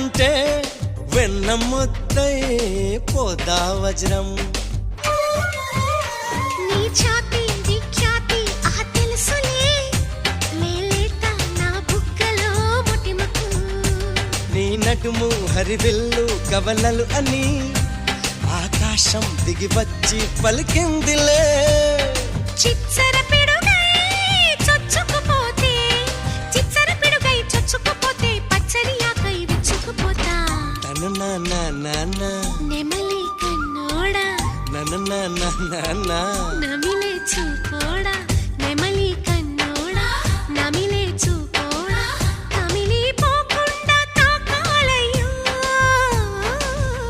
అంటే వెన్న ముద్దై పోదా వజ్రం. నీ ఛాతీ విఖ్యాతి ఆ తెలుసులే మేలేట నా బుగ్గలో ముటిమకు. నీ నడుము హరివిల్లు కవలలు అని ఆకాశం దిగి వచ్చి పలికిందిలే. చిచ్చర పిడుగై చొచ్చుకుపోతే చిచ్చర పిడుగై చొచ్చుకుపోతే పచ్చని ఆకై విచ్చుకుపోతా. తన నాన్న నెమలి కన్నోడా నన్న నమిలే చూపోడా.